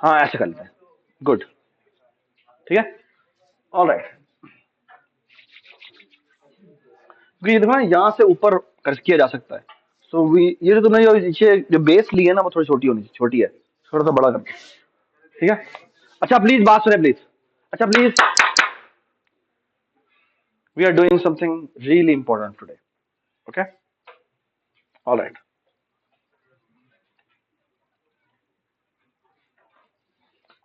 हाँ ऐसे कर लेते हैं, गुड, ठीक है, ऑल राइट। क्योंकि ये देखो ना यहाँ से ऊपर कर किया जा सकता है। सो वी ये जो तुमने जो नीचे जो बेस ली है ना वो थोड़ी छोटी होनी चाहिए, छोटी है, थोड़ा सा बड़ा कर दो, ठीक है। अच्छा प्लीज बात सुने प्लीज, अच्छा please, we are doing something really important today, okay, all right.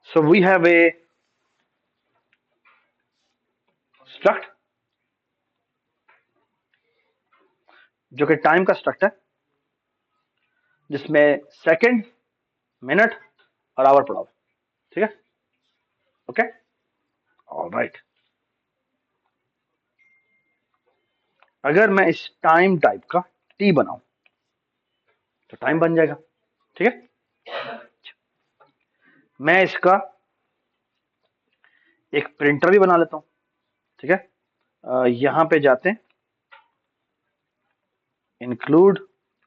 So we have a struct जो कि टाइम का स्ट्रक्ट है, जिसमें सेकंड, मिनट और आवर पड़ा हुआ है, ठीक है, ओके, ऑल राइट। अगर मैं इस टाइम टाइप का टी बनाऊं तो टाइम बन जाएगा, ठीक है। मैं इसका एक प्रिंटर भी बना लेता हूं, ठीक है। यहां पे जाते हैं, इंक्लूड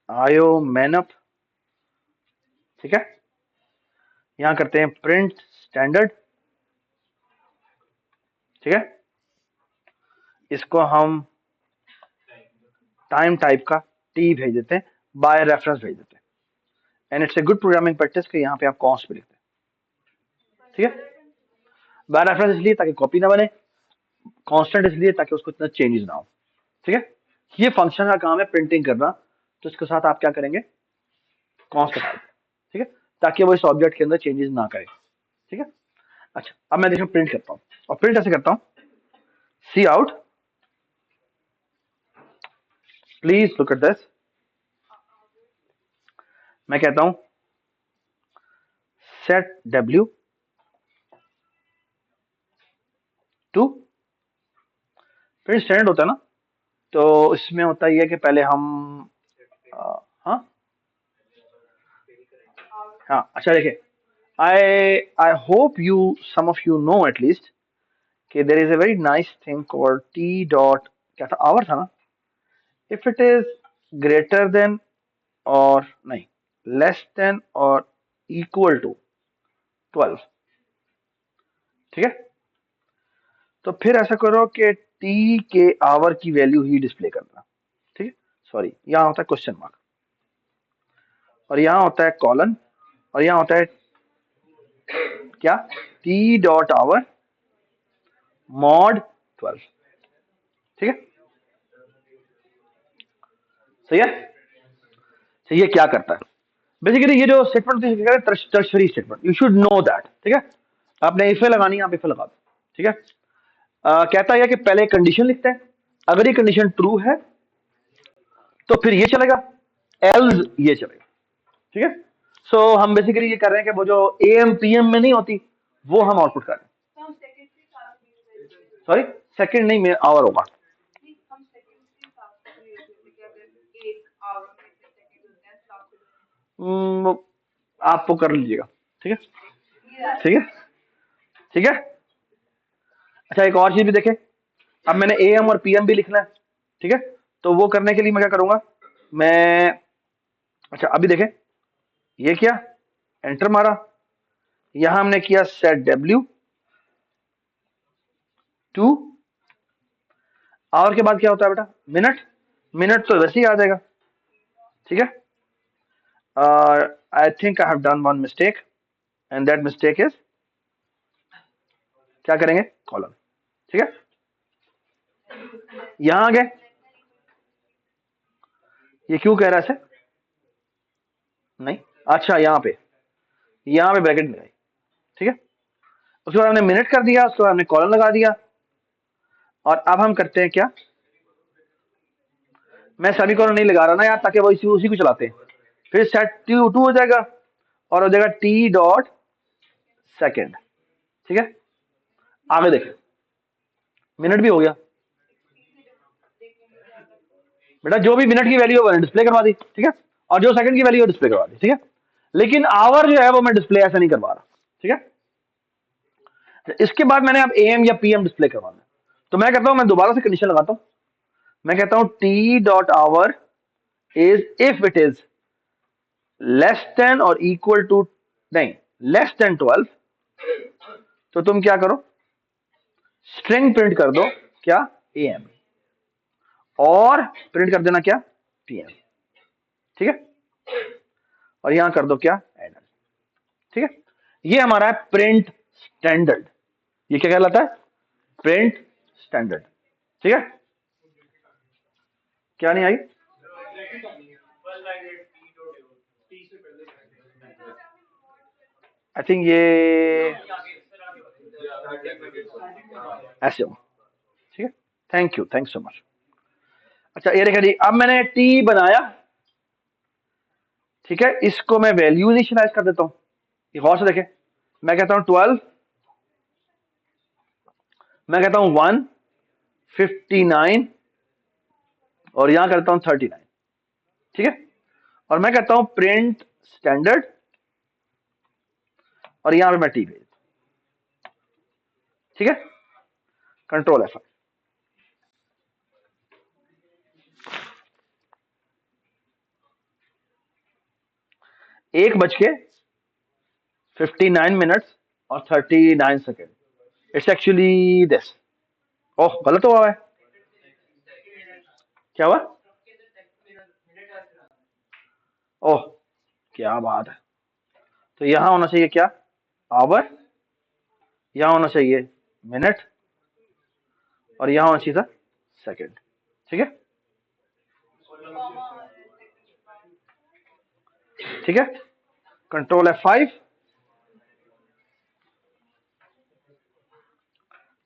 आयो मैनअप, ठीक है। यहां करते हैं प्रिंट स्टैंडर्ड, ठीक है। इसको हम टाइम टाइप का टी भेज देते हैं, बाय रेफरेंस भेज देते हैं, and it's a good programming practice कि यहाँ पे आप कॉन्स्ट भी लिखते हैं, ठीक है। बाय रेफरेंस इसलिए ताकि कॉपी ना बने, कांस्टेंट इसलिए ताकि उसको इतना चेंजेस ना हो, ठीक है। ये फंक्शन का काम है प्रिंटिंग करना, तो इसके साथ आप क्या करेंगे, कॉन्स्ट लगा देंगे, ठीक है, ताकि वो इस ऑब्जेक्ट के अंदर चेंजेस ना करे, ठीक है। अच्छा अब मैं देखो प्रिंट करता हूँ, और प्रिंट ऐसे करता हूँ, see out, please look at this, मैं कहता हूं set W to, print standard होता है ना, तो इसमें होता ही है कि पहले हम हाँ हाँ अच्छा देखिए, I hope you some of you know at least कि there is a very nice thing called T dot, क्या था, आवर था ना, if it is greater than और नहीं, लेस देन और इक्वल टू 12, ठीक है। तो फिर ऐसा करो कि टी के आवर की वैल्यू ही डिस्प्ले करना, ठीक है। सॉरी यहाँ होता है क्वेश्चन मार्क, और यहाँ होता है कॉलन, और यहाँ होता है क्या, टी डॉट आवर मॉड 12, ठीक है, सही है। तो ये क्या करता है, बेसिकली ये जो statement tertiary statement, you should know that, ठीक है। आपने इफे लगानी है, आप इफे लगा दो, ठीक है। कहता है कि पहले कंडीशन लिखते हैं, अगर ये कंडीशन ट्रू है तो फिर ये चलेगा, एल्स ये चलेगा, ठीक है। सो हम बेसिकली ये कर रहे हैं कि वो जो एएम पीएम में नहीं होती वो हम आउटपुट कर रहे हैं, सॉरी सेकंड नहीं, में आवर होगा, वो आप वो कर लीजिएगा, ठीक है, ठीक है, ठीक है। अच्छा एक और चीज भी देखें, अब मैंने एएम और पीएम भी लिखना है, ठीक है। तो वो करने के लिए मैं क्या करूंगा, मैं, अच्छा अभी देखें, ये क्या, एंटर मारा, यहां हमने किया सेट डब्ल्यू टू, आवर के बाद क्या होता है बेटा, मिनट, मिनट तो वैसे ही आ जाएगा, ठीक है। I think I have done one mistake, and that mistake is, क्या करेंगे, कॉलम, ठीक है। यहां आ गए, ये क्यों कह रहा है ऐसे, नहीं, अच्छा यहाँ पे ब्रैकेट लगाई, ठीक है। उसके बाद हमने मिनट कर दिया, उसके बाद हमने कॉलम लगा दिया, और अब हम करते हैं क्या, मैं सभी कॉलम नहीं लगा रहा ना यार, ताकि वो इसी उसी को चलाते हैं, फिर सेट टू टू हो जाएगा, और हो जाएगा टी डॉट सेकेंड, ठीक है। आगे देखें, मिनट भी हो गया बेटा, जो भी मिनट की वैल्यू है डिस्प्ले करवा दी, ठीक है, और जो सेकंड की वैल्यू है डिस्प्ले करवा दी, ठीक है। लेकिन आवर जो है वो मैं डिस्प्ले ऐसा नहीं करवा रहा, ठीक है। इसके बाद मैंने अब एएम या पीएम डिस्प्ले करवाना है, तो मैं कहता हूं, मैं दोबारा से कंडीशन लगाता हूं, मैं कहता हूं T dot our is if it is less than और इक्वल टू, नहीं, लेस देन 12, तो तुम क्या करो, स्ट्रिंग प्रिंट कर दो क्या, AM, और प्रिंट कर देना क्या, PM। ठीक है, और यहां कर दो क्या, एडर। ठीक है, ये हमारा है प्रिंट स्टैंडर्ड। ये क्या कहलाता है, प्रिंट स्टैंडर्ड। ठीक है, क्या नहीं आई, आई थिंक ये ऐसे हो। ठीक है, thank you, thank so much. अच्छा ये देखा जी, अब मैंने टी बनाया। ठीक है, इसको मैं वैल्यू इनिशियलाइज कर देता हूं। ये गौर से देखें, मैं कहता हूं 12, मैं कहता हूं 1, 59, और यहां करता हूं 39। ठीक है, और मैं कहता हूं प्रिंट स्टैंडर्ड, और यहां पे मैं टी भेज। ठीक है, कंट्रोल F। एक बज के 59 मिनट्स और 39 second. It's actually this. Oh, गलत हुआ है, क्या हुआ, ओह, क्या बात है। तो यहां होना चाहिए क्या, आवर, यहां होना चाहिए मिनट, और यहां होना चाहिए था सेकेंड। ठीक है, ठीक है, कंट्रोल F5।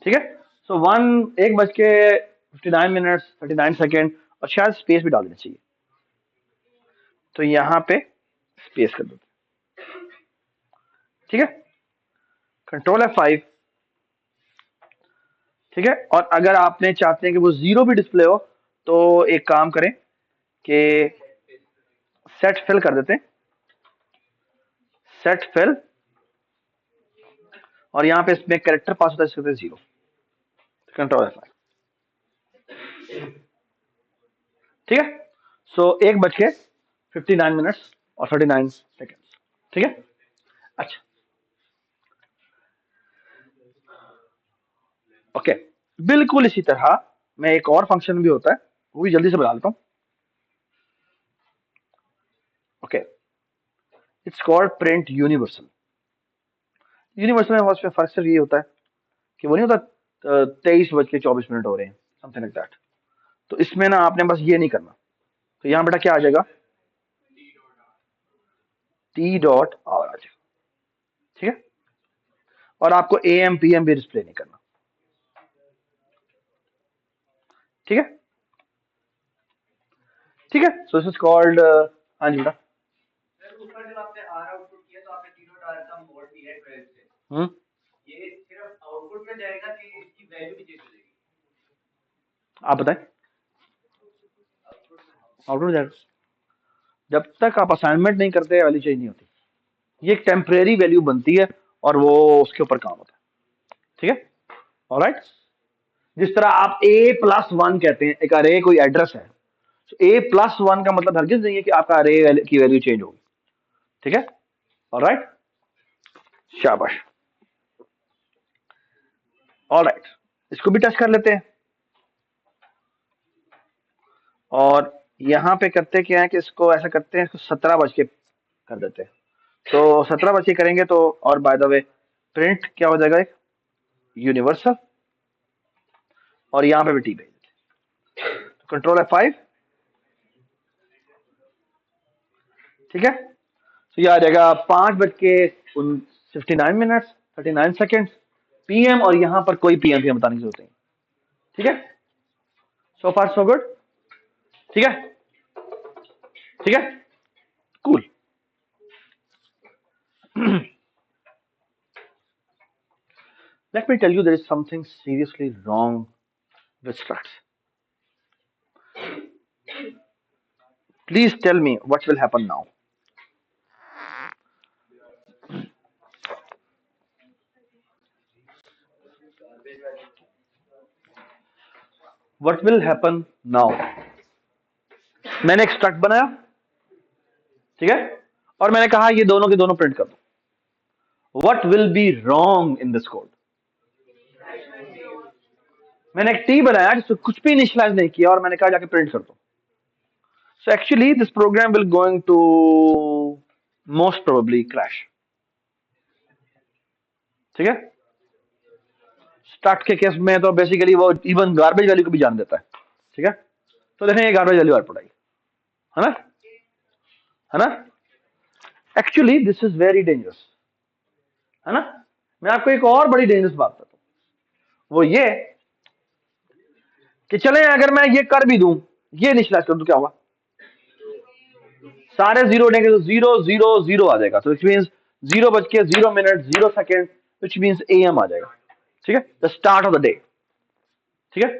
ठीक है, सो 1 बज के 59 मिनट्स 39 सेकेंड, और शायद स्पेस भी डाल देना चाहिए, तो यहां पे स्पेस कर दो। ठीक है, कंट्रोल F5। ठीक है, और अगर आपने चाहते हैं कि वो जीरो भी डिस्प्ले हो, तो एक काम करें कि सेट फिल कर देते हैं, सेट फिल, और यहां पे इसमें कैरेक्टर पास होता है, इसके जीरो। Control F5। ठीक है, सो 1 बज के 59 मिनट्स और 39 सेकेंड। ठीक है, अच्छा, ओके, बिल्कुल इसी तरह मैं एक और फंक्शन भी होता है, वो भी जल्दी से बता देता हूं। Okay, it's called print universal. Universal में उसमें फर्क सिर्फ ये होता है कि वो नहीं होता 23 बज के 24 मिनट हो रहे हैं, समथिंग लाइक दैट। तो इसमें ना आपने बस ये नहीं करना, तो यहां बेटा क्या आ जाएगा, टी डॉट आवर आ जाएगा। ठीक है, और आपको AM PM भी डिस्प्ले नहीं करना। ठीक है, ठीक है, सो दिस इज कॉल्ड, हाँ जी बेटा, हम्म, आप बताएं, आउटपुट में जाएगा, जब तक आप असाइनमेंट नहीं करते वैल्यू चेंज नहीं होती। ये एक टेम्परेरी वैल्यू बनती है, और वो उसके ऊपर काम होता है। ठीक है, ऑलराइट, जिस तरह आप A+1 कहते हैं, एक अरे कोई एड्रेस है, तो A+1 का मतलब हरगिज नहीं है कि आपका अरे की वैल्यू चेंज होगी। ठीक है, ऑलराइट, शाबाश, ऑलराइट, इसको भी टच कर लेते हैं, और यहां पे करते क्या है कि इसको ऐसा करते हैं, इसको 17 बज के कर देते हैं। तो 17 बज के करेंगे तो, और बाय द वे प्रिंट क्या हो जाएगा, एक यूनिवर्सल, और यहां पे भी टी भेज देते हैं, तो कंट्रोल F5। ठीक है, तो ये आ जाएगा 5 बज के 59 मिनट्स 39 सेकेंड PM, और यहां पर कोई PM बताने की जरूरत नहीं। ठीक है, सो फार सो गुड। ठीक है, ठीक है, cool. Let me tell you, there is something seriously wrong with structs. Please tell me what will happen now. What will happen now? मैंने एक स्ट्रक्ट बनाया, ठीक है, और मैंने कहा ये दोनों के दोनों प्रिंट कर दो। What will be wrong in this code? मैंने एक टी बनाया जिसमें कुछ भी इनिशियलाइज नहीं किया और मैंने कहा जाके प्रिंट कर दो. So actually this program will going to most probably crash. ठीक है. स्टार्ट के केस में तो बेसिकली वो इवन गार्बेज वैल्यू को भी जान देता है. ठीक है. तो देखें ये गार्बेज वैल्यू आउटपुट आई है ना. है ना. Actually this is very dangerous. है ना. मैं आपको एक और बड़ी डेंजरस बात बताता हूं. वो ये कि चले अगर मैं ये कर भी दूं, ये इनिशियलाइज कर दूं, क्या होगा? सारे जीरो उठेंगे तो 0 0 0 आ जाएगा. तो विच मीन्स 0 बज के 0 minute 0 second which means AM आ जाएगा. ठीक है. The start of the day. ठीक है.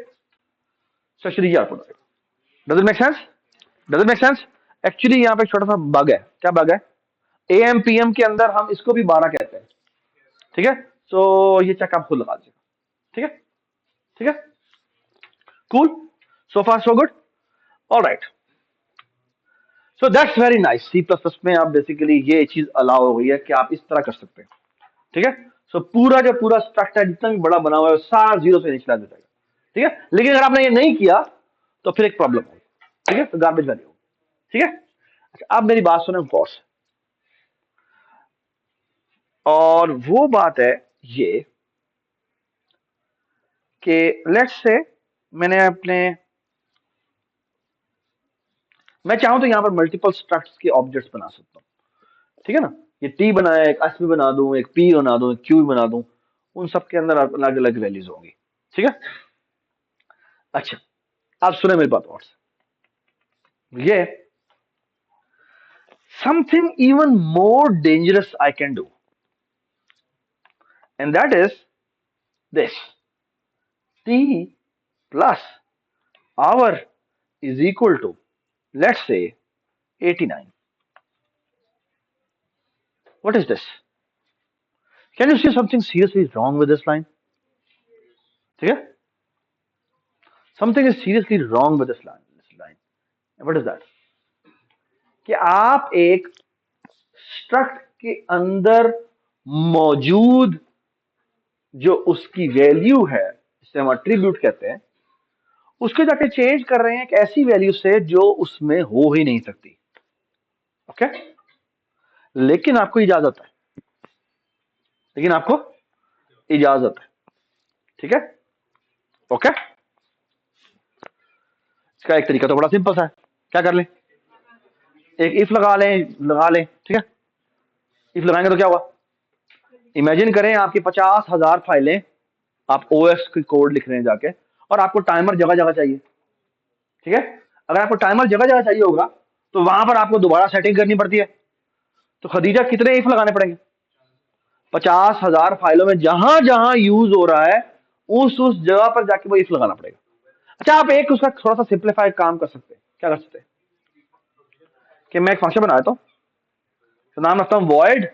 सो एक्चुअली आउटपुट आएगा. Does it make sense? Does it make sense? Actually यहाँ पे एक छोटा सा बग है. क्या बग है? AM PM के अंदर हम इसको भी 12 कहते हैं. ठीक है. सो ये चेक आप खुद लगा दीजिएगा. ठीक है. ठीक है. Cool. So far so good. All right. So that's very nice. C++ में आप बेसिकली ये चीज अलाउ हो गई है कि आप इस तरह कर सकते हैं. ठीक है. सो पूरा जो पूरा स्ट्रक्चर जितना भी बड़ा बना हुआ है सारा जीरो से इनिशियलाइज हो जाएगा. ठीक है. लेकिन अगर आपने ये नहीं किया तो फिर एक प्रॉब्लम होगी. ठीक है. तो गार्बेज वैल्यू. ठीक है. अच्छा अब मेरी बात सुने गौर से. और वो बात है ये कि लेट्स से मैं चाहूं तो यहां पर मल्टीपल स्ट्रक्ट्स के ऑब्जेक्ट्स बना सकता हूं. ठीक है ना. ये टी बनाया, एक एस भी बना दूं, एक पी बना दूं, एक क्यू भी बना दूं. उन सब के अंदर अलग अलग वैल्यूज होंगी. ठीक है. अच्छा आप सुने मेरी बात और से. ये something even more dangerous I can do, and that is this: t plus hour is equal to, let's say, 89. What is this? Can you see something seriously wrong with this line? ठीक है. Something is seriously wrong with this line. What is that? कि आप एक struct के अंदर मौजूद जो उसकी वैल्यू है, जिसे हम एट्रीब्यूट कहते हैं, उसको जाके चेंज कर रहे हैं एक ऐसी वैल्यू से जो उसमें हो ही नहीं सकती. ओके. लेकिन आपको इजाजत है. लेकिन आपको इजाजत है. ठीक है. ओके. इसका एक तरीका तो बड़ा सिंपल सा है. क्या कर लें? एक इफ लगा लें. ठीक है. इफ लगाएंगे तो क्या होगा? इमेजिन करें आपकी 50,000 फाइलें, आप OS की कोड लिख रहे हैं जाके, और आपको टाइमर जगह जगह चाहिए. ठीक है. अगर आपको टाइमर जगह जगह चाहिए होगा तो वहां पर आपको दोबारा सेटिंग करनी पड़ती है. तो खदीजा कितने इफ लगाने पड़ेंगे? 50,000 फाइलों में जहां जहां यूज हो रहा है उस जगह पर जाके वो इफ लगाना पड़ेगा. अच्छा आप एक उसका थोड़ा सा सिंप्लीफाइड काम कर सकते हैं. क्या कर सकते हैं? कि मैं एक फंक्शन बना देता हूं. तो नाम रखता हूं void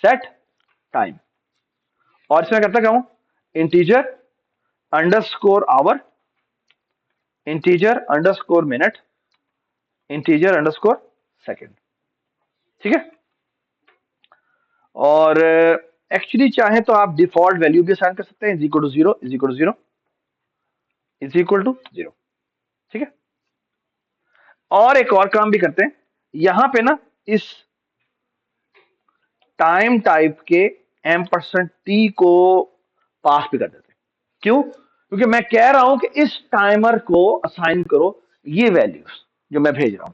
set time. और इसमें करता क्या हूं? Integer underscore hour, integer underscore minute, integer underscore second. ठीक है. और एक्चुअली चाहे तो आप डिफॉल्ट वैल्यू भी असाइन कर सकते हैं. Is equal to 0, is equal to 0, is equal to 0. ठीक है. और एक और काम भी करते हैं. यहां पे ना इस टाइम टाइप के %t को पास भी कर देते हैं. क्यों? क्योंकि मैं कह रहा हूं कि इस टाइमर को असाइन करो ये वैल्यूज जो मैं भेज रहा हूं.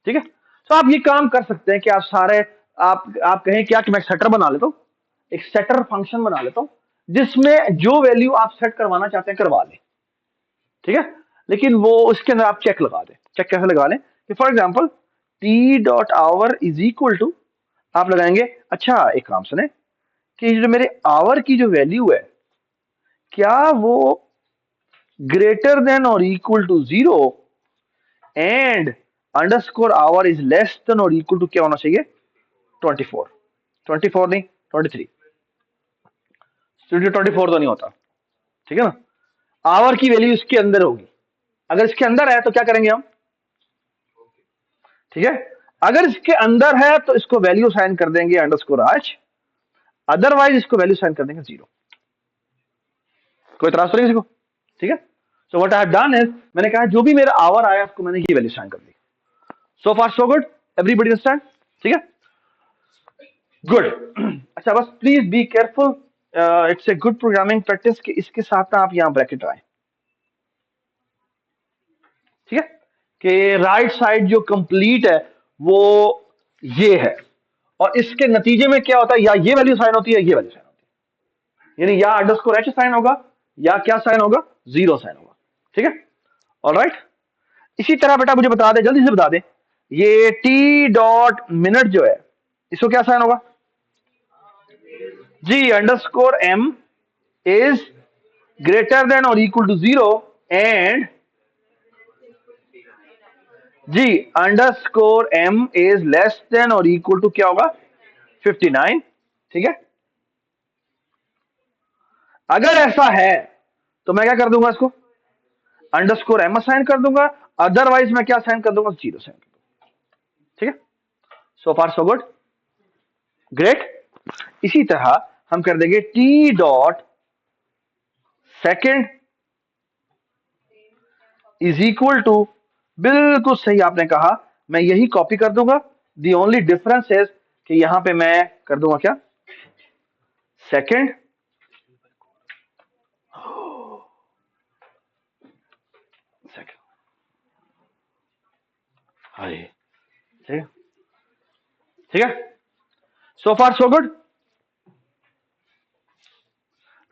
ठीक है. तो आप ये काम कर सकते हैं कि आप सारे आप कहें क्या कि मैं सेटर बना लेता हूं, एक सेटर फंक्शन बना लेता हूं जिसमें जो वैल्यू आप सेट करवाना चाहते हैं करवा लें. ठीक है. लेकिन वो उसके अंदर आप चेक लगा दें. चेक कैसे लगा लें? कि for example t.hour is equal to, आप लगाएंगे. अच्छा एक काम सुने कि जो मेरे आवर की जो वैल्यू है क्या वो ग्रेटर देन और equal to 0 and underscore hour is less than और इक्वल टू क्या होना चाहिए? 24. 24 नहीं, 23. 24 तो नहीं होता. ठीक है ना. आवर की वैल्यू इसके अंदर होगी. अगर इसके अंदर है तो क्या करेंगे हम? ठीक है. अगर इसके अंदर है तो इसको वैल्यू साइन कर देंगे अंडरस्कोर आज. अदरवाइज इसको वैल्यू साइन कर देंगे 0। कोई इतराज तो नहीं किसी को? ठीक है। So what I have done is, मैंने कहा जो भी मेरा आवर आया उसको मैंने ये वैल्यू साइन कर दी। सो far so good, everybody understand? ठीक है, गुड। अच्छा बस please be careful, it's a good programming practice कि इसके साथ ना आप यहाँ ब्रैकेट आए। ठीक है, कि राइट साइड जो कंप्लीट है वो ये है, और इसके नतीजे में क्या होता है, या ये वैल्यू साइन होती है, ये वैल्यू साइन होती है, यानी या अंडरस्कोर एच साइन होगा या क्या साइन होगा, 0 साइन होगा। ठीक है, ऑलराइट। इसी तरह बेटा मुझे बता दे, जल्दी से बता दे, ये टी डॉट मिनट जो है इसको क्या साइन होगा? G, underscore M is greater than और equal to 0 and G underscore M is less than और इक्वल टू क्या होगा, 59। ठीक है, अगर ऐसा है तो मैं क्या कर दूंगा, इसको अंडरस्कोर एम साइन कर दूंगा, अदरवाइज मैं क्या साइन कर दूंगा, 0 साइन कर दूंगा। ठीक है, so far so good, great. इसी तरह हम कर देंगे T dot second is equal to, बिल्कुल सही आपने कहा, मैं यही कॉपी कर दूंगा। दी ओनली डिफरेंस इज कि यहां पे मैं कर दूंगा क्या, सेकेंड सेकेंड। हाय, ठीक है, ठीक है, सो फार सो गुड।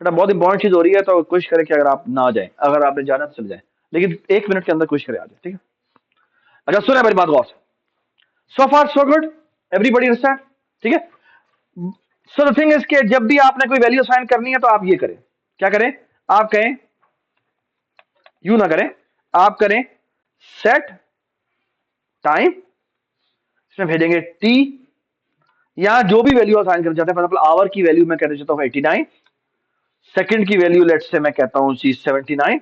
बेटा बहुत इंपॉर्टेंट चीज हो रही है, तो कोशिश करें कि अगर आप ना आ जाए, अगर आपने जाना तो चले जाए, लेकिन 1 मिनट के अंदर कोशिश करें आ जाए। ठीक है, अच्छा सुना मेरी बात गौर से। सो far so good, everybody understand? ठीक है, सो द थिंग इज कि जब भी आपने कोई वैल्यू असाइन करनी है तो आप ये करें, क्या करें, आप कहें, यू ना करें, आप करें सेट टाइम, इसमें भेजेंगे टी, यहां जो भी वैल्यू असाइन करना चाहते हैं, मतलब आवर की वैल्यू मैं कहना चाहता हूं 89, सेकंड की वैल्यू लेट से मैं कहता हूं जी 79,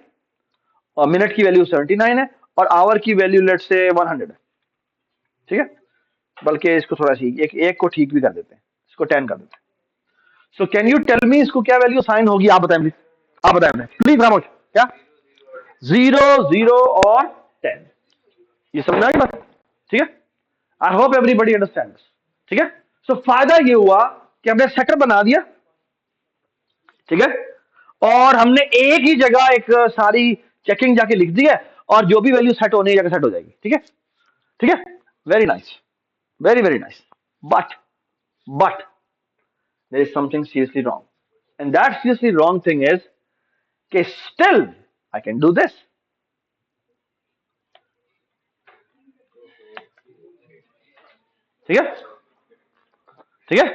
और मिनट की वैल्यू 79 है, और आवर की वैल्यू लेट से 100 है। ठीक है, बल्कि इसको थोड़ा सी एक को ठीक भी कर देते हैं, इसको 10 कर देते हैं। So can you tell me इसको क्या वैल्यू साइन होगी, आप बताएं प्लीज, आप बताएं प्लीज रामोज, क्या 0 0 और 10, ये समझ आई बात? ठीक है, आई होप एवरीबडी अंडरस्टैंड। ठीक है, सो फायदा ये हुआ कि हमने सेटर बना दिया। ठीक है, और हमने एक ही जगह एक सारी चेकिंग जाके लिख दी है, और जो भी वैल्यू सेट होने की जगह सेट हो जाएगी। ठीक है, ठीक है, very nice, very very nice, but there is something seriously wrong, and that seriously wrong thing is कि still I can do this। ठीक है, ठीक है,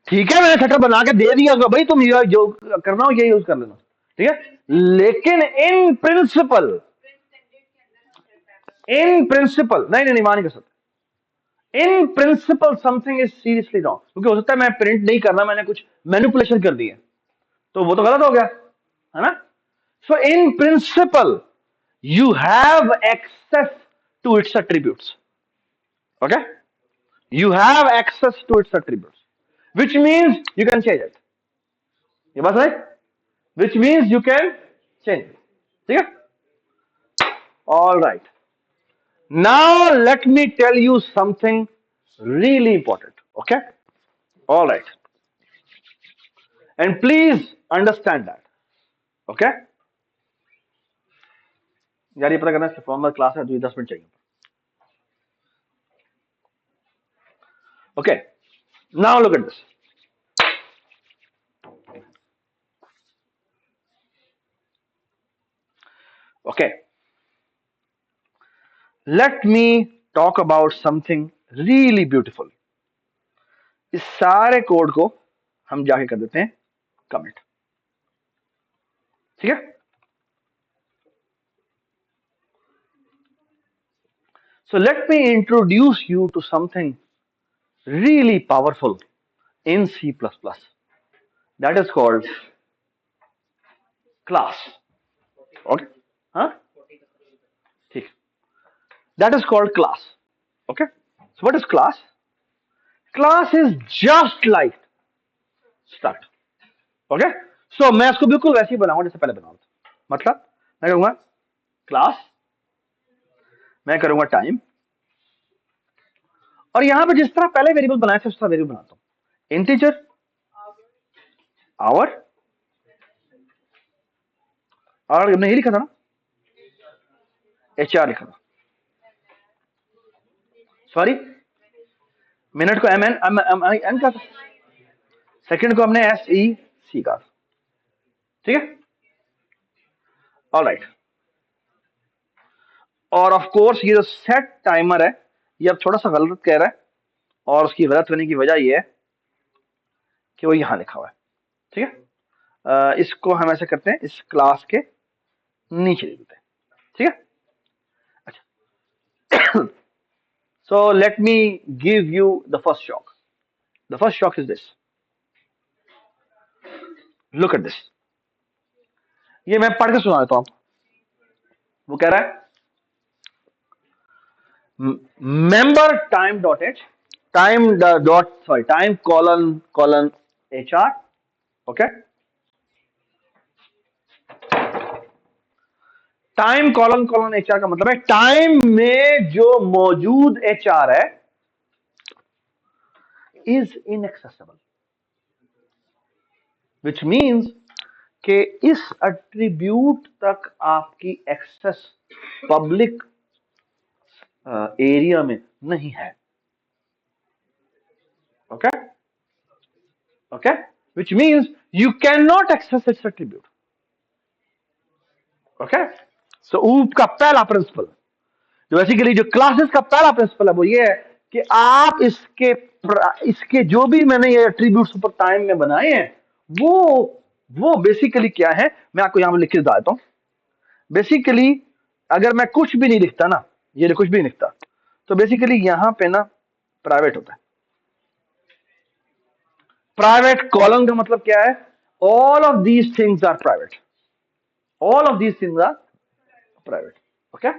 ठीक है, मैंने सेटअप बना के दे दिया भाई, तुम जो करना हो ये यूज कर लेना। ठीक है, लेकिन इन प्रिंसिपल, इन प्रिंसिपल नहीं नहीं नहीं मान नहीं कर सकते, in principle something is seriously wrong, क्योंकि हो सकता है मैं प्रिंट नहीं करना, मैंने कुछ मैनिपुलेशन कर दी है, तो वो तो गलत हो गया है ना। So in principle you have access to its attributes, okay, you have access to its attributes, which means you can change it, ये बात है, which means you can change it। ठीक है, all right, now let me tell you something really important, okay, all right, and please understand that, okay। यार ये पता करना, formal class है तो ये 10 मिनट चाहिए। Okay, now look at this। Okay, let me talk about something really beautiful। इस सारे कोड को हम जाके कर देते हैं कमिट। ठीक है, so let me introduce you to something really powerful in C++, that is called class। okay, huh, ठीक, that is called class। okay, so what is class? Class is just like start. Okay, so मैं इसको बिल्कुल वैसे ही बनाऊंगा जैसे पहले बनाऊंगा। मतलब मैं कहूंगा क्लास, मैं करूंगा टाइम, और यहां पे जिस तरह पहले वेरिएबल बनाया था उस तरह वेरिएबल बनाता हूं। इंटीजर, आवर, और हमने ये लिखा था ना, HR लिखा था, सॉरी, मिनट को एम का था, सेकंड को हमने SEC का था। ठीक है, ऑलराइट। और ऑफ कोर्स ये जो सेट टाइमर है ये अब थोड़ा सा गलत कह रहा है, और उसकी गलत होने की वजह ये है कि वो यहां लिखा हुआ है। ठीक है, इसको हम ऐसे करते हैं, इस क्लास के नीचे लिख देते हैं। ठीक है, अच्छा। So let me give you the first shock. The first shock is this, look at this. ये मैं पढ़ के सुना देता हूं आपको। वो कह रहा है member time dot H, time dot sorry time colon colon HR। Okay, time colon colon HR का मतलब है टाइम में जो मौजूद HR है इज इनएक्सेसिबल, विच मीन्स कि इस एट्रीब्यूट तक आपकी एक्सेस पब्लिक एरिया में नहीं है। Okay, okay, which means you can not access its attribute. Okay, so OOP का पहला प्रिंसिपल, जो बेसिकली जो क्लासेस का पहला प्रिंसिपल है वो ये है कि आप इसके जो भी मैंने ये एट्रीब्यूट्स ऊपर टाइम में बनाए हैं वो वो बेसिकली क्या है, मैं आपको यहां पर लिख के बता देता हूं। बेसिकली अगर मैं कुछ भी नहीं लिखता ना, ये कुछ भी नहीं लिखता, तो बेसिकली यहां पे ना प्राइवेट होता है। प्राइवेट कॉलम का मतलब क्या है, all of these things are private, all of these things are private. Okay,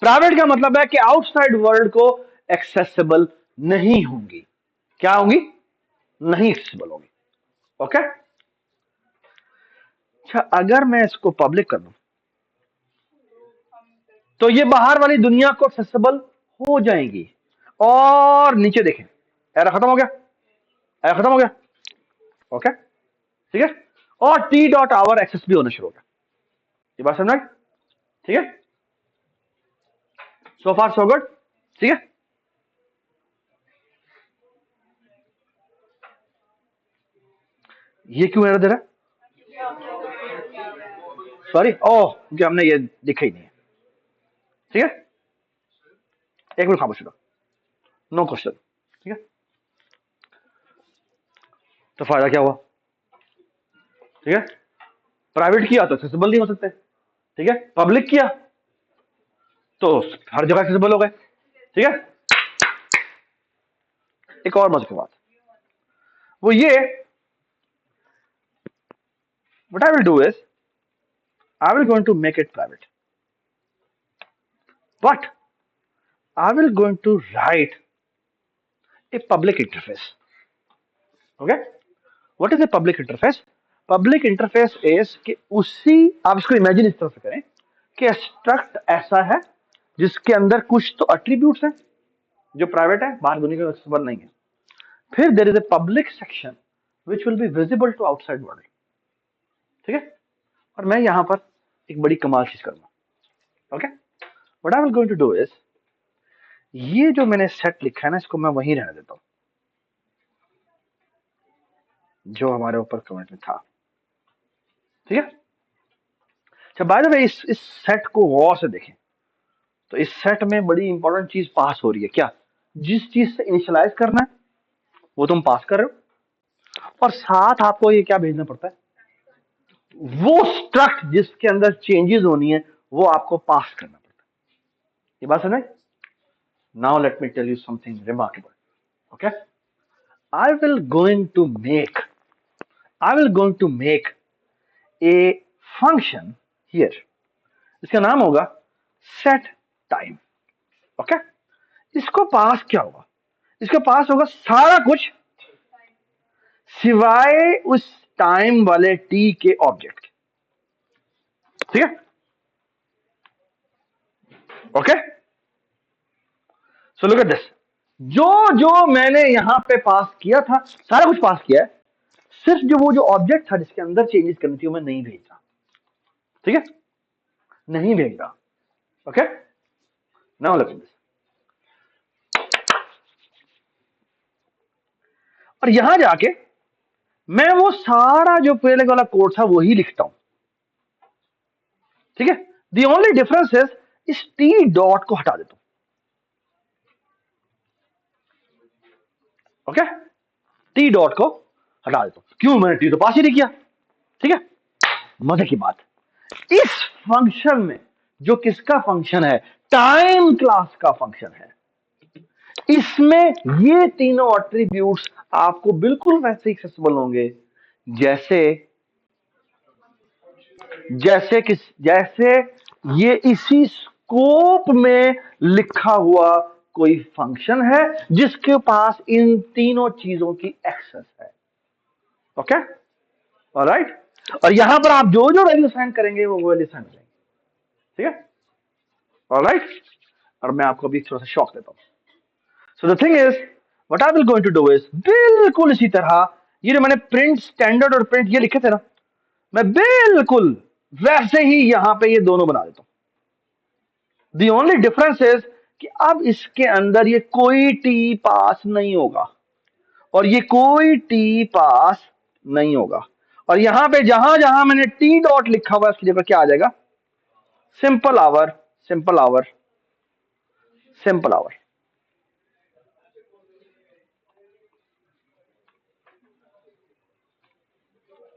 private का मतलब है कि आउटसाइड वर्ल्ड को एक्सेसिबल नहीं होंगी। क्या होंगी? नहीं एक्सेसिबल होंगी। ओके, अच्छा, अगर मैं इसको पब्लिक कर दूं तो ये बाहर वाली दुनिया को एक्सेसिबल हो जाएंगी। और नीचे देखें, एरर खत्म हो गया, एरर खत्म हो गया। ओके, ठीक है, और टी डॉट आवर एक्सेस भी होना शुरू हो गया। ये बात समझ, ठीक है, सो फार सो गुड। ठीक है, ये क्यों एरर दे रहा है? सॉरी, ओह, क्योंकि हमने ये लिखा ही नहीं है। ठीक है, एक मिनट खामोश रहो, नो क्वेश्चन। ठीक है, तो फायदा क्या हुआ? ठीक है, प्राइवेट किया तो एक्सेसिबल नहीं हो सकते, ठीक है, पब्लिक किया तो हर जगह एक्सेसिबल हो गए। ठीक है, एक और मजे की बात, वो ये, what I will do is I will going to make it private, but I will going to write a public interface. Okay, what is a public interface? Public interface is कि उसी, आप इसको इमेजिन इस तरह से करें कि struct ऐसा है जिसके अंदर कुछ तो एट्रीब्यूट्स हैं जो प्राइवेट है, बाहर दुनिया को एक्सेसिबल नहीं है। फिर there is a public section which will be visible to outside world. ठीक है, और मैं यहां पर एक बड़ी कमाल चीज करूंगा। Okay, what I will going to do is, ये जो मैंने सेट लिखा है ना इसको मैं वहीं रहने देता हूं जो हमारे ऊपर कमेंट में था। ठीक है, अच्छा, बाय द वे इस सेट को गौर से देखें तो इस सेट में बड़ी इंपॉर्टेंट चीज पास हो रही है। क्या? जिस चीज से इनिशियलाइज करना है वो तुम पास कर रहे हो, और साथ आपको ये क्या भेजना पड़ता है, वो स्ट्रक्ट जिसके अंदर चेंजेस होनी है वो आपको पास करना पड़ता है। ये बात समझ? Now let me tell you something remarkable. Okay, I will going to make I will going to make a function here, इसका नाम होगा सेट टाइम। ओके, इसको पास क्या होगा? इसके पास होगा सारा कुछ सिवाय उस टाइम वाले टी के ऑब्जेक्ट के। ठीक है, okay. So look at this, जो जो मैंने यहां पे पास किया था सारा कुछ पास किया है, सिर्फ जो वो जो ऑब्जेक्ट था जिसके अंदर चेंजेस करनी थी वो मैं नहीं भेजा। ठीक है, नहीं भेजा। Okay, now look at this, और यहां जाके मैं वो सारा जो पहले वाला कोड था वही लिखता हूं। ठीक है, द ओनली डिफरेंस इज इस टी डॉट को हटा देता हूं। ओके, टी डॉट को हटा देता हूं। क्यों? मैंने टी तो पास ही नहीं किया। ठीक है, मजे की बात, इस फंक्शन में जो किसका फंक्शन है, टाइम क्लास का फंक्शन है, इसमें ये तीनों एट्रीब्यूट्स आपको बिल्कुल वैसे एक्सेसिबल होंगे जैसे जैसे किस जैसे ये इसी स्कोप में लिखा हुआ कोई फंक्शन है जिसके पास इन तीनों चीजों की एक्सेस है। Okay, alright. और यहां पर आप जो जो वैल्यू साइन करेंगे वो वैल्यू साइन हो जाएंगे। ठीक है, ऑलराइट। और मैं आपको अभी थोड़ा सा शॉक देता हूं। So the thing is what I will going to do is, बिल्कुल इसी तरह ये जो मैंने प्रिंट स्टैंडर्ड और प्रिंट ये लिखे थे ना, मैं बिल्कुल वैसे ही यहां पे ये दोनों बना देता हूं। द ओनली डिफरेंस इज कि अब इसके अंदर ये कोई टी पास नहीं होगा और ये कोई टी पास नहीं होगा, और यहां पे जहां जहां मैंने टी डॉट लिखा हुआ है उसकी जगह क्या आ जाएगा, simple hour, simple hour, simple hour.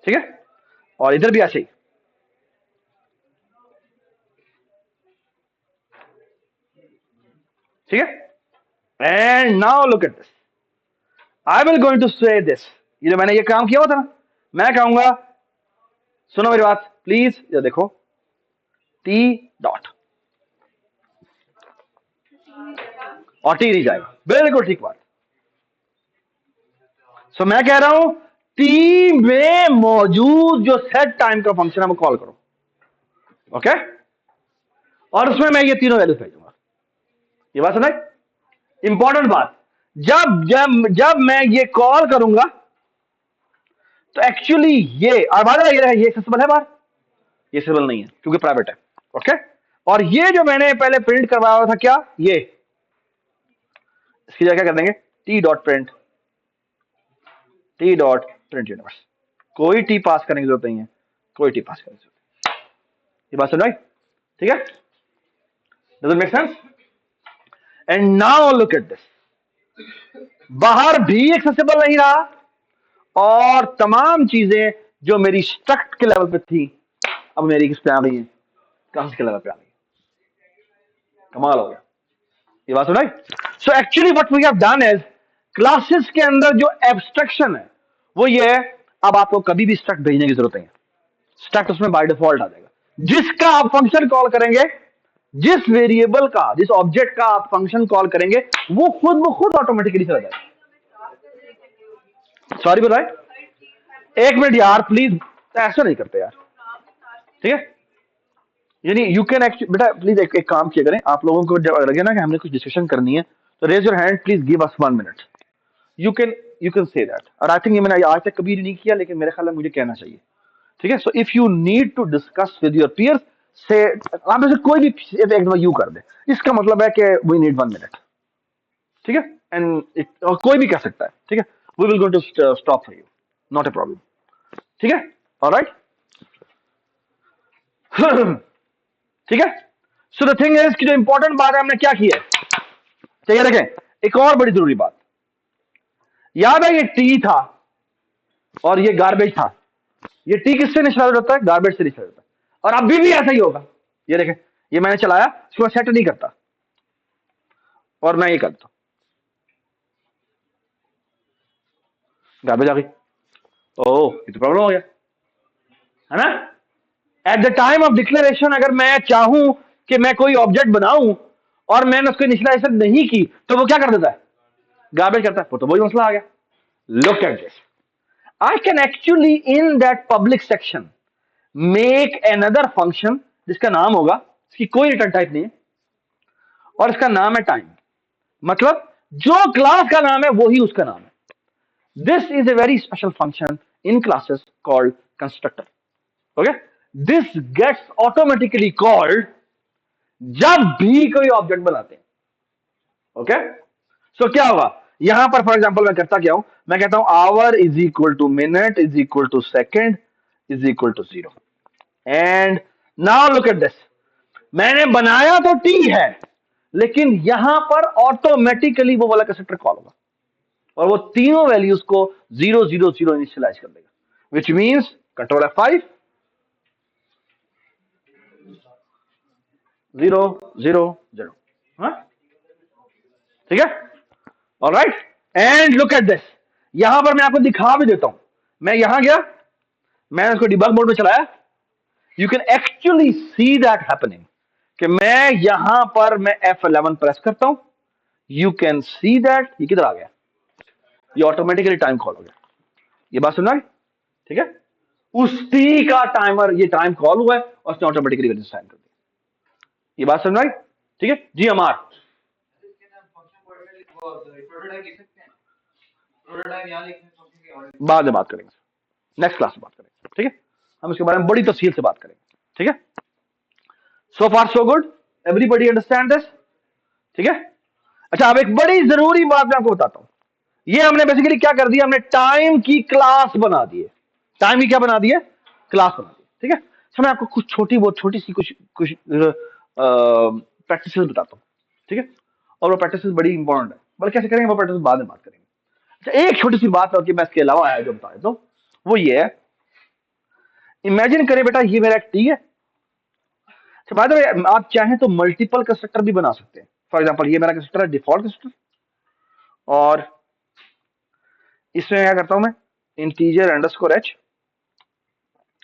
ठीक है, और इधर भी ऐसे ही। ठीक है, and now look at this, I will going to say this, ये जो मैंने ये काम किया हुआ था ना, मैं कहूंगा सुनो मेरी बात प्लीज, ये देखो टी डॉट, और टी नहीं जाएगा, बिल्कुल ठीक बात। सो मैं कह रहा हूं टी में मौजूद जो सेट टाइम का फंक्शन है वो कॉल करो। ओके, और उसमें मैं ये तीनों वैल्यूज भेजूंगा। ये बात सुनाई, इंपॉर्टेंट बात, जब जब जब मैं ये कॉल करूंगा तो एक्चुअली ये बाहर ये रहा, ये एक्सेसिबल है बाहर, ये एक्सेसिबल नहीं है क्योंकि प्राइवेट है। ओके, और ये जो मैंने पहले प्रिंट करवाया हुआ था क्या, ये इसकी जगह क्या कर देंगे, T dot print, T dot print universe. कोई टी पास करने की जरूरत नहीं है, कोई टी पास करने की जरूरत नहीं। ये बात सुन रही, ठीक है, does it make sense? And now look at this, बाहर भी एक्सेसिबल नहीं रहा और तमाम चीजें जो मेरी स्ट्रक्ट के लेवल पे थी अब मेरी किस पे आ गई है, क्लास के लेवल पे आ गई। कमाल हो गया। ये बात सुनाई। So actually what we have done is, classes के अंदर जो एब्स्ट्रक्शन है वो ये है, अब आपको कभी भी स्ट्रक्ट भेजने की जरूरत नहीं है, स्ट्रक्ट उसमें बाय डिफॉल्ट आ जाएगा। जिसका आप फंक्शन कॉल करेंगे, जिस वेरिएबल का, जिस ऑब्जेक्ट का आप फंक्शन कॉल करेंगे वो खुद ब खुद ऑटोमेटिकली चला जाएगा। सॉरी बोल रहा है, एक मिनट यार प्लीज, ऐसा नहीं करते यार। ठीक है, यानी यू कैन एक्चुअली, बेटा प्लीज एक काम किया करें, आप लोगों को जब लगे ना कि हमने कुछ डिस्कशन करनी है तो raise your hand, please give us 1 minute, you can say that. और आई थिंक ये मैंने आज तक कभी नहीं किया लेकिन मेरे ख्याल में मुझे कहना चाहिए। ठीक है, so if you need to discuss with your peers से, आप में से कोई भी एक दफा यू कर दे, इसका मतलब है कि वी नीड 1 मिनट। ठीक है, एंड कोई भी कर सकता है। ठीक है, we will going to stop for you, not a problem. ठीक है, ऑलराइट। ठीक है, सो द थिंग इज कि जो इंपॉर्टेंट बात है हमने क्या की है, चाहिए देखें, एक और बड़ी जरूरी बात याद है, ये टी था और ये गार्बेज था। ये टी किससे इनिशियलाइज होता है, गार्बेज से इनिशियलाइज होता है, और अभी भी ऐसा ही होगा। ये देखें, ये मैंने चलाया, इसको सेट नहीं करता और मैं ये करता हूं, गार्बेज आ गई। ओह, ये तो प्रॉब्लम हो गया है ना। At the time of declaration अगर मैं चाहूं कि मैं कोई ऑब्जेक्ट बनाऊं और मैंने उसको इनिशियलाइजेशन नहीं की तो वो क्या कर देता है, गार्बेज करता है, तो वही मसला आ गया। Look at this, I can actually in that public section make another function जिसका नाम होगा, इसकी कोई रिटर्न टाइप नहीं है और इसका नाम है टाइम। मतलब जो क्लास का नाम है वही उसका नाम है। This is a very special function in classes called constructor. Okay? This gets automatically called जब भी कोई ऑब्जेक्ट बनाते हैं। ओके, सो क्या होगा यहां पर, फॉर एग्जांपल मैं करता क्या हूं, मैं कहता हूं hour is equal to minute is equal to second is equal to 0 and now look at this. मैंने बनाया तो टी है, लेकिन यहां पर ऑटोमेटिकली वो वाला कंस्ट्रक्टर कॉल होगा और वो तीनों वैल्यूज को 0 0 0 इनिशियलाइज कर देगा, विच मीन्स कंट्रोल F5 0 0 0। हाँ, ठीक है, alright. And look at this, यहां पर मैं आपको दिखा भी देता हूं। मैं यहां गया, मैंने उसको डिबग मोड में चलाया, you can actually see that happening कि मैं यहां पर मैं F11 प्रेस करता हूं, यू कैन सी दैट ये किधर आ गया, ये ऑटोमेटिकली टाइम कॉल हो गया। ये बात सुनना, ठीक है, उस टी का टाइमर ये टाइम कॉल हुआ है और उसने ऑटोमेटिकली वैल्यू साइन कर दी। ये बात समझ में आई, ठीक है जी अमार। बाद में बात करेंगे, नेक्स्ट क्लास में बात करेंगे, ठीक है, हम इसके बारे में बड़ी तफसील से बात करेंगे, ठीक है। So far so good, everybody understand this, ठीक है। अच्छा, अब एक बड़ी जरूरी बात मैं आपको बताता हूं। ये हमने बेसिकली क्या कर दिया, हमने टाइम की क्लास बना दी है। टाइम की क्या बना दी है, क्लास बना दी, ठीक है। अच्छा, मैं आपको कुछ बहुत छोटी सी कुछ कुछ प्रैक्टिस बताता हूँ, ठीक है, और वो प्रैक्टिस बड़ी इंपॉर्टेंट है, बल्कि कैसे करेंगे वो प्रैक्टिस बाद में बात करेंगे। अच्छा, एक छोटी सी बात होती है, मैं इसके अलावा आया जो बता देता हूँ, वो ये है, इमेजिन करें बेटा ये मेरा एक टी है। अच्छा, बाय द वे आप चाहें तो मल्टीपल कंस्ट्रक्टर भी बना सकते हैं। फॉर एग्जांपल ये मेरा कंस्ट्रक्टर है, डिफॉल्ट कंस्ट्रक्टर, और इसमें क्या करता हूं मैं, integer underscore H,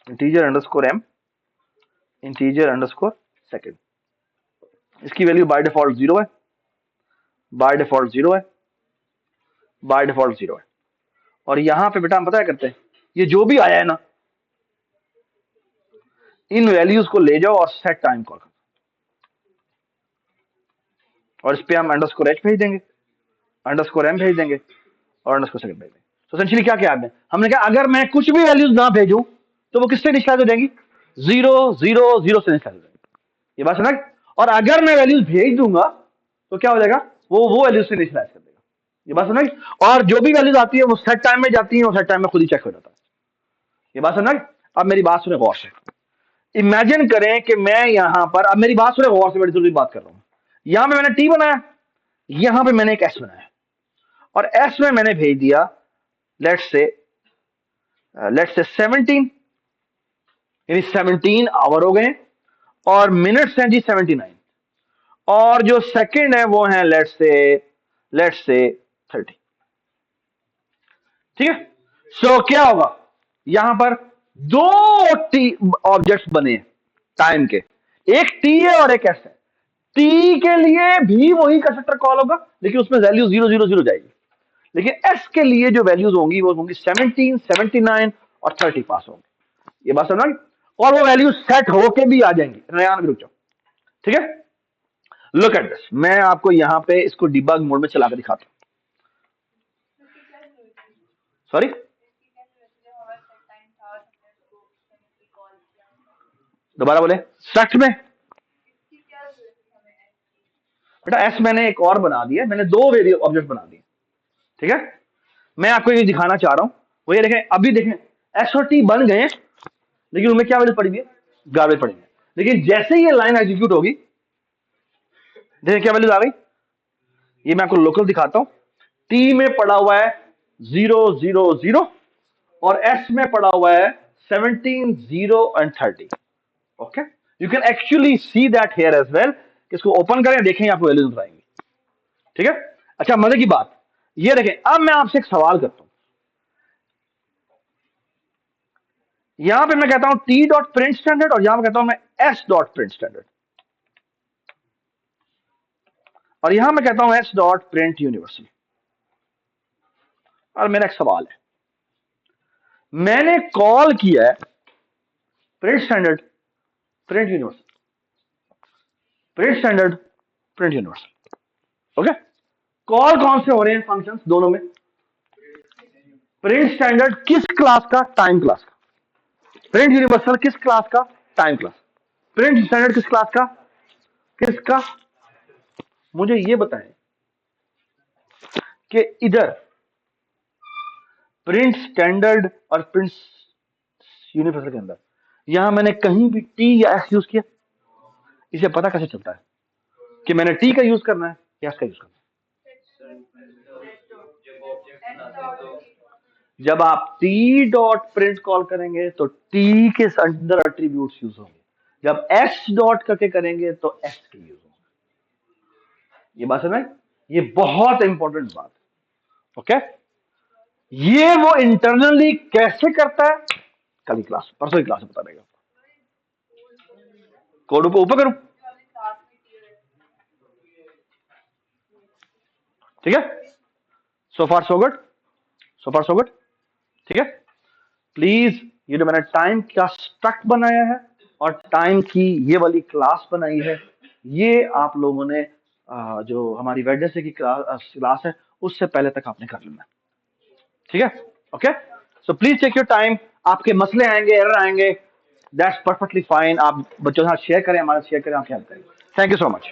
integer underscore M, integer underscore second. इसकी वैल्यू बाय डिफॉल्ट 0 है, बाय डिफॉल्ट 0 है, बाय डिफॉल्ट 0 है। और यहां पे बेटा हम पता है करते हैं, ये जो भी आया है ना, इन वैल्यूज को ले जाओ और सेट टाइम कॉल करो, और इस पे हम अंडरस्कोर एच भेज देंगे, अंडरस्कोर एम भेज देंगे और अंडरस्कोर सेकेंड भेज देंगे। तो एसेंशियली क्या किया आपने, हमने कहा अगर मैं कुछ भी वैल्यूज ना भेजूं तो वो किससे इनिशियलाइज हो जाएंगी, 0 0 0 से इनिशियलाइज हो जाएंगी। ये बात समझ। और अगर मैं वैल्यूज भेज दूंगा तो क्या हो जाएगा, वो वैल्यूज से इनिशियलाइज कर देगा। ये बात समझ। और जो भी वैल्यूज आती है वो सेट टाइम में जाती है और सेट टाइम में खुद ही चेक हो जाता है। ये बात समझ। अब मेरी बात सुने गौर से, इमेजिन करें कि मैं यहां पर, अब मेरी बात सुने गौर से, बड़ी जरूरी बात कर रहा हूं। यहां पे मैंने टी बनाया, यहां पे मैंने एक एस बनाया, और एस में मैंने भेज दिया लेट्स से 17, यानी 17 आवर हो गए, और मिनट्स हैं जी 79, और जो सेकंड है वो है लेट्स से 30, ठीक है। सो क्या होगा, यहां पर दो टी ऑब्जेक्ट्स बने टाइम के, एक टी है और एक एस है। टी के लिए भी वही कंस्ट्रक्टर कॉल होगा, लेकिन उसमें वैल्यू 0 0 0 जाएगी, लेकिन एस के लिए जो वैल्यूज होंगी वो होंगी 17 79 और 30 पास होंगे। ये बात समझ। और वो वैल्यू सेट होके भी आ जाएंगी, नया भी रुक जाओ, ठीक है। लुक एट दिस, मैं आपको यहां पे इसको डिबग मोड में चला कर दिखाता हूं। सॉरी, दोबारा बोले, सेट में बेटा एस मैंने एक और बना दिया, मैंने दो वेरिएबल ऑब्जेक्ट बना दिए, ठीक है। मैं आपको ये दिखाना चाह रहा हूं, वो ये देखें, अभी देखें एस और टी बन गए, लेकिन उनमें क्या वैल्यू पड़ी हुई है, गार्बेज पड़ी है। लेकिन जैसे ही ये लाइन एग्जीक्यूट होगी, देखें क्या वैल्यूज आ गई। ये मैं आपको लोकल दिखाता हूं, टी में पड़ा हुआ है 0 0 0, और एस में पड़ा हुआ है 17 0 and 30। Okay, you can actually see that here as well. इसको ओपन करें, देखें आपको वैल्यूज आएंगी, ठीक है। अच्छा, मजे की बात ये देखें, अब मैं आपसे एक सवाल करता हूं, यहां पे मैं कहता हूं टी डॉट प्रिंट स्टैंडर्ड, और यहां पे कहता हूं मैं एस डॉट प्रिंट स्टैंडर्ड, और यहां मैं कहता हूं एस डॉट प्रिंट यूनिवर्सल। और मेरा एक सवाल है, मैंने कॉल किया है print standard, print universal, print standard, print universal. Okay, call कौन से हो रहे हैं फंक्शंस दोनों में? प्रिंट स्टैंडर्ड किस क्लास का? टाइम क्लास का। प्रिंट यूनिवर्सल किस क्लास का? Time class. प्रिंट स्टैंडर्ड किस क्लास का? किसका? मुझे ये बताएं कि इधर प्रिंट स्टैंडर्ड और प्रिंट यूनिवर्सल के अंदर यहां मैंने कहीं भी टी या एक्स यूज किया? इसे पता कैसे चलता है कि मैंने टी का यूज करना है या एक्स का यूज करना है? जब आप टी डॉट प्रिंट कॉल करेंगे तो टी के अंदर एट्रीब्यूट्स यूज होंगे, जब एक्स डॉट करके करेंगे तो एक्स के यूज होंगे। ये बात समझ? ये बहुत इंपॉर्टेंट बात। ओके, ये वो इंटरनली कैसे करता है कल की क्लास, परसों की क्लास में बता देगा। कोड ऊपर करूं? ठीक है, सो फार सो गुड, सो फार सो गुड। ठीक है, प्लीज ये जो मैंने टाइम का स्ट्रक्ट बनाया है और टाइम की ये वाली क्लास बनाई है, ये आप लोगों ने जो हमारी वेडनेसडे की क्लास है उससे पहले तक आपने कर लेना। ठीक है, okay, so please take your time. आपके मसले आएंगे, एरर आएंगे, दैट्स परफेक्टली फाइन। आप बच्चों के साथ शेयर करें, हमारे साथ शेयर करें, आपकी हेल्प करें। Thank you so much.